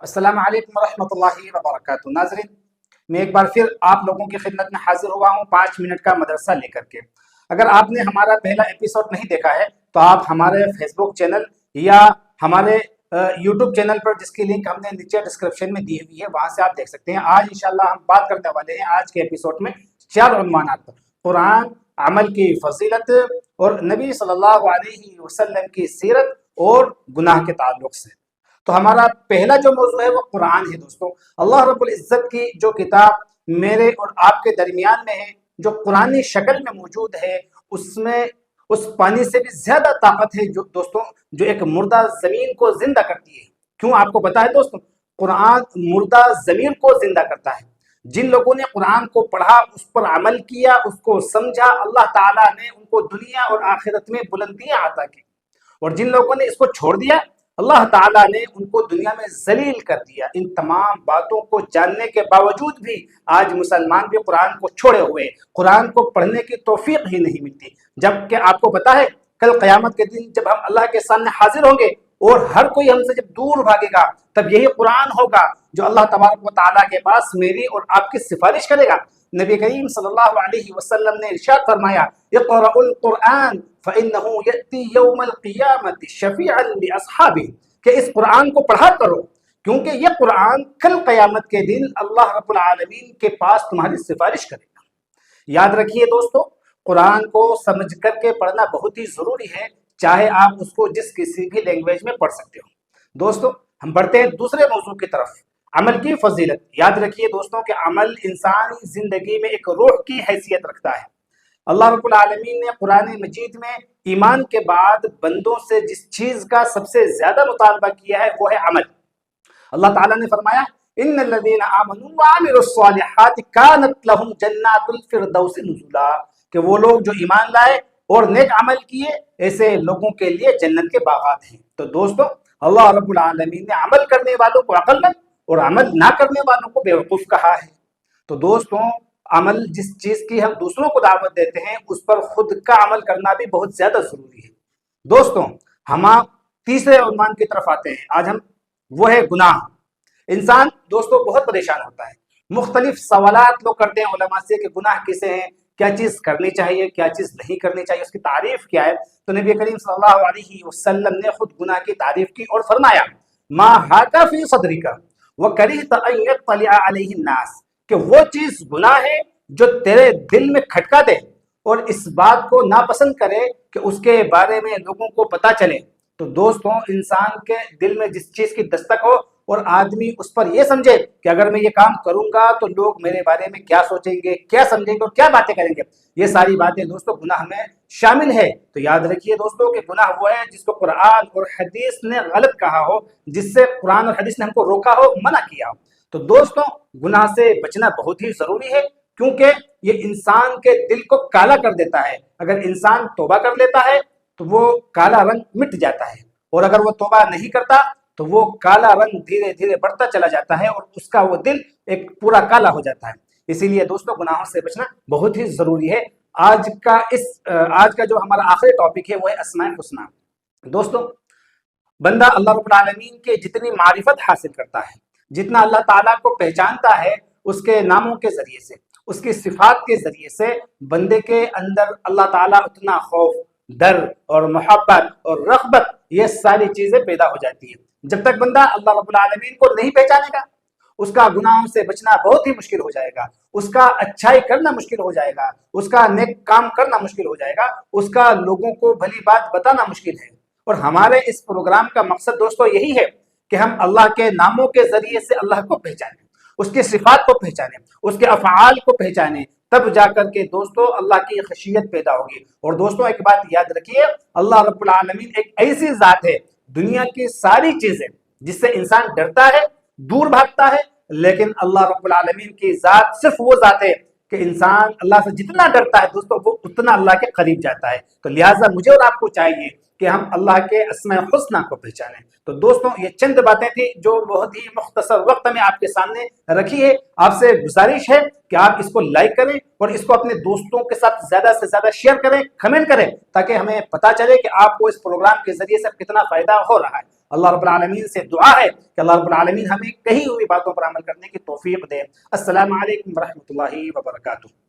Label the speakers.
Speaker 1: अस्सलाम वालेकुम रहमतुल्लाहि व बरकातुहू। नाज़रीन, मैं एक बार फिर आप लोगों की खिदमत में हाजिर हुआ हूँ 5 मिनट का मदरसा लेकर के। अगर आपने हमारा पहला एपिसोड नहीं देखा है तो आप हमारे फेसबुक चैनल या हमारे यूट्यूब चैनल पर, जिसकी लिंक हमने नीचे डिस्क्रिप्शन में दी हुई है, वहाँ से आप देख सकते हैं। आज इंशाल्लाह हम बात करने वाले हैं आज के एपिसोड में 4 उन्वानात पर: कुरान, अमल की फजीलत और नबी सल्लल्लाहु अलैहि वसल्लम की सीरत और गुनाह के ताल्लुक से। तो हमारा पहला जो मौजू है वो कुरान है दोस्तों। अल्लाह रब्बुल इज्जत की जो किताब मेरे और आपके दरमियान में है, जो कुरानी शक्ल में मौजूद है, उसमें उस पानी से भी ज्यादा ताकत है जो दोस्तों, जो एक मुर्दा जमीन को जिंदा करती है। क्यों, आपको पता है दोस्तों? कुरान मुर्दा जमीन को जिंदा करता है। जिन लोगों ने कुरान को पढ़ा, उस पर अमल किया, उसको समझा, अल्लाह ताला ने उनको दुनिया और आखिरत में बुलंदियां अता की। और जिन लोगों ने इसको छोड़ दिया, अल्लाह ताला ने उनको दुनिया में जलील कर दिया। इन तमाम बातों को जानने के बावजूद भी आज मुसलमान भी कुरान को छोड़े हुए, कुरान को पढ़ने की तौफीक ही नहीं मिलती। जबकि आपको पता है, कल क़यामत के दिन जब हम अल्लाह के सामने हाजिर होंगे और हर कोई हमसे जब दूर भागेगा, तब यही कुरान होगा जो अल्लाह तबारक व तआला के पास मेरी और आपकी सिफारिश करेगा। नबी करीम सल्लल्लाहु अलैहि वसल्लम ने इरशाद फरमाया, इक़राउल कुरान फ़इन्नहु यअती यौमल क़ियामति शफ़ीअन लिअस्हाबिही, कि इस कुरान को पढ़ा करो, क्योंकि ये कुरान कल क़यामत के दिन अल्लाह रब्बुल आलमीन के पास तुम्हारी सिफारिश करेगा। याद रखिए दोस्तों, कुरान को समझ करके पढ़ना बहुत ही ज़रूरी है, चाहे आप उसको जिस किसी भी लैंग्वेज में पढ़ सकते हो। दोस्तों, हम बढ़ते हैं दूसरे मौजू की तरफ, अमल की फजीलत। याद रखिए दोस्तों कि अमल इंसानी जिंदगी में एक रूह की हैसियत रखता है। अल्लाह रब्बुल आलमीन ने कुरान मजीद में ईमान के बाद बंदों से जिस चीज का सबसे ज्यादा मुतालबा किया है वो है अमल। अल्लाह ताला ने फरमाया, इन्नल्लज़ीना आमनू व अमिलुस्सालिहाति कानत लहुम जन्नातुल फिरदौसी नुज़ुला, कि वो लोग जो ईमान लाए और नेक अमल किए, ऐसे लोगों के लिए जन्नत के बागात हैं। तो दोस्तों, अल्लाह रब्बुल आलमीन ने अमल करने वालों को अक्लमंद और अमल ना करने वालों को बेवकूफ कहा है। तो दोस्तों, अमल जिस चीज की हम दूसरों को दावत देते हैं, उस पर खुद का अमल करना भी बहुत ज्यादा जरूरी है। दोस्तों, हम तीसरे उन्वान की तरफ आते हैं। आज हम वो है गुनाह। इंसान दोस्तों बहुत परेशान होता है, मुख्तलिफ सवालात लोग करते हैं उलमा से कि गुनाह किसे हैं, क्या चीज करनी चाहिए, क्या चीज नहीं करनी चाहिए, उसकी तारीफ क्या है। तो नबी करीम सल्लल्लाहु अलैहि वसल्लम ने खुद गुनाह की तारीफ की और फरमाया, मा हाका फी सदरिका व करिहता अन यत्तलिअ अलैहि नास, कि वो चीज गुनाह है जो तेरे दिल में खटका दे और इस बात को नापसंद करे कि उसके बारे में लोगों को पता चले। तो दोस्तों, इंसान के दिल में जिस चीज की दस्तक हो और आदमी उस पर यह समझे कि अगर मैं ये काम करूंगा तो लोग मेरे बारे में क्या सोचेंगे, क्या समझेंगे और क्या बातें करेंगे, ये सारी बातें दोस्तों गुनाह में शामिल है। तो याद रखिए दोस्तों कि गुनाह वो है जिसको कुरान और हदीस ने गलत कहा हो, जिससे कुरान और हदीस ने हमको रोका हो, मना किया हो। तो दोस्तों, गुनाह से बचना बहुत ही जरूरी है, क्योंकि ये इंसान के दिल को काला कर देता है। अगर इंसान तौबा कर लेता है तो वो काला रंग मिट जाता है, और अगर वो तौबा नहीं करता तो वो काला रंग धीरे धीरे बढ़ता चला जाता है और उसका वो दिल एक पूरा काला हो जाता है। इसीलिए दोस्तों, गुनाहों से बचना बहुत ही जरूरी है। आज का जो हमारा आखिरी टॉपिक है वो है अस्माए हुस्ना। दोस्तों, बंदा अल्लाह रब्बुल आलमीन के जितनी मारिफत हासिल करता है, जितना अल्लाह ताला को पहचानता है, उसके नामों के जरिए से, उसकी सिफात के जरिए से, बंदे के अंदर अल्लाह ताला उतना खौफ, डर और मोहब्बत और रग़बत, ये सारी चीजें पैदा हो जाती है। जब तक बंदा अल्लाह रब्बुल आलमीन को नहीं पहचानेगा, उसका गुनाहों से बचना बहुत ही मुश्किल हो जाएगा, उसका अच्छाई करना मुश्किल हो जाएगा, उसका नेक काम करना मुश्किल हो जाएगा, उसका लोगों को भली बात बताना मुश्किल है। और हमारे इस प्रोग्राम का मकसद दोस्तों यही है कि हम अल्लाह के नामों के जरिए से अल्लाह को पहचानें, उसकी सिफात को पहचानें, उसके अफ़आल को पहचानें, तब जाकर के दोस्तों अल्लाह की खशियत पैदा होगी। और दोस्तों, एक बात याद रखिए, अल्लाह रब्बुल आलमीन एक ऐसी जात है, दुनिया की सारी चीजें जिससे इंसान डरता है, दूर भागता है, लेकिन अल्लाह रब्बुल आलमीन की जात सिर्फ वो जात है कि इंसान अल्लाह से जितना डरता है दोस्तों, वो उतना अल्लाह के करीब जाता है। तो लिहाजा मुझे और आपको चाहिए कि हम अल्लाह के अस्माए हुस्ना को पहचानें। तो दोस्तों, ये चंद बातें थी जो बहुत ही मुख्तसर वक्त में आपके सामने रखी है। आपसे गुजारिश है कि आप इसको लाइक करें और इसको अपने दोस्तों के साथ ज्यादा से ज्यादा शेयर करें, कमेंट करें, ताकि हमें पता चले कि आपको इस प्रोग्राम के जरिए से कितना फायदा हो रहा है। اللہ رب العالمین سے دعا ہے کہ اللہ رب العالمین ہمیں کہی ہوئی باتوں پر عمل کرنے کی توفیق دے۔ السلام علیکم ورحمۃ اللہ وبرکاتہ۔